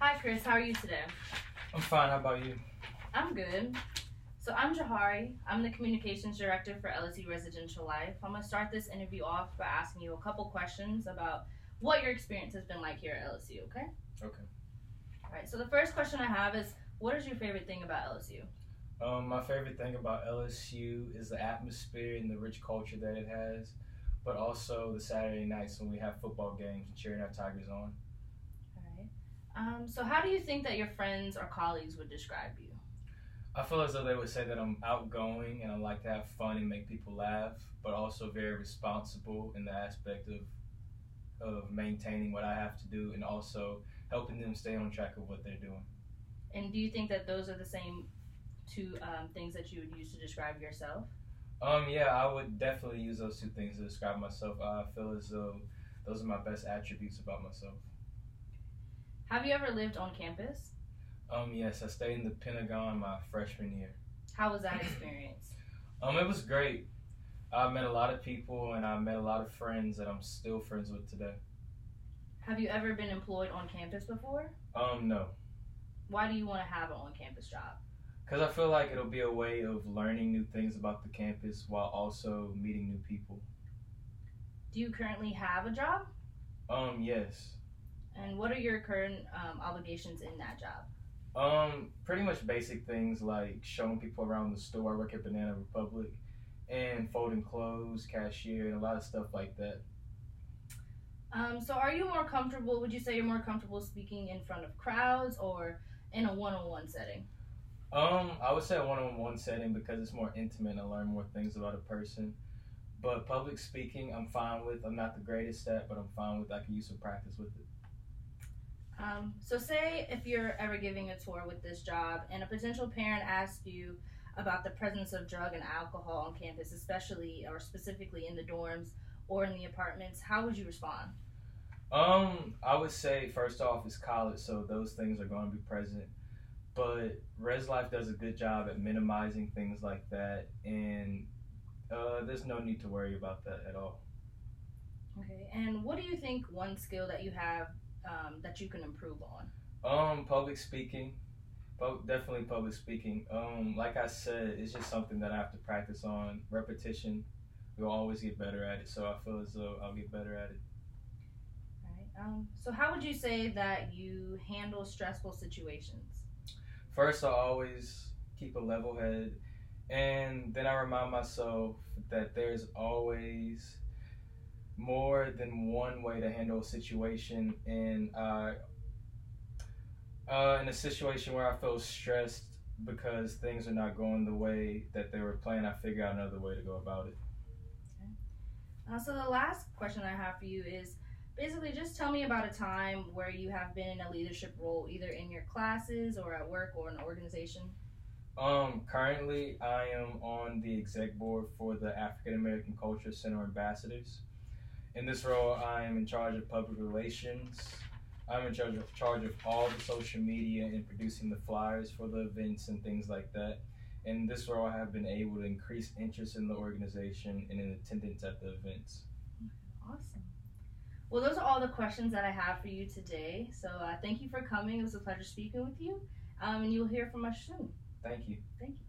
Hi, Chris. How are you today? I'm fine. How about you? I'm good. So I'm Jahari. I'm the communications director for LSU Residential Life. I'm gonna start this interview off by asking you a couple questions about what your experience has been like here at LSU. Okay. Okay. All right. So the first question I have is, what is your favorite thing about LSU? My favorite thing about LSU is the atmosphere and the rich culture that it has, but also the Saturday nights when we have football games and cheering our Tigers on. All right. So how do you think that your friends or colleagues would describe you? I feel as though they would say that I'm outgoing and I like to have fun and make people laugh, but also very responsible in the aspect of maintaining what I have to do and also helping them stay on track of what they're doing. And do you think that those are the same two things that you would use to describe yourself? Yeah, I would definitely use those two things to describe myself. I feel as though those are my best attributes about myself. Have you ever lived on campus? Yes, I stayed in the Pentagon my freshman year. How was that experience? It was great. I met a lot of people and I met a lot of friends that I'm still friends with today. Have you ever been employed on campus before? No, Why do you want to have an on-campus job? because I feel like it'll be a way of learning new things about the campus while also meeting new people. Do you currently have a job? Yes. And what are your current obligations in that job? Pretty much basic things like showing people around the store. I work at Banana Republic, and folding clothes, cashier, and a lot of stuff like that. So are you more comfortable, would you say you're more comfortable speaking in front of crowds or in a one-on-one setting? I would say a one-on-one setting because it's more intimate and I learn more things about a person. But public speaking, I'm fine with. I'm not the greatest at, but I'm fine with. I can use some practice with it. So say if you're ever giving a tour with this job and a potential parent asks you about the presence of drug and alcohol on campus, especially or specifically in the dorms or in the apartments, how would you respond? I would say first off, it's college, so those things are going to be present. But Res Life does a good job at minimizing things like that, and there's no need to worry about that at all. Okay, and what do you think one skill that you have that you can improve on? Public speaking, definitely public speaking. Like I said, it's just something that I have to practice on. Repetition, you'll always get better at it. So I feel as though I'll get better at it. All right. So how would you say that you handle stressful situations? First, I always keep a level head, and then I remind myself that there's always more than one way to handle a situation, and in a situation where I feel stressed because things are not going the way that they were planned, I figure out another way to go about it. Okay. So the last question I have for you is basically just tell me about a time where you have been in a leadership role, either in your classes or at work or an organization. Currently, I am on the exec board for the African American Culture Center Ambassadors. In this role, I am in charge of public relations. I'm in charge of all the social media and producing the flyers for the events and things like that. In this role, I have been able to increase interest in the organization and in attendance at the events. Awesome. Well, those are all the questions that I have for you today. So thank you for coming. It was a pleasure speaking with you. And you'll hear from us soon. Thank you. Thank you.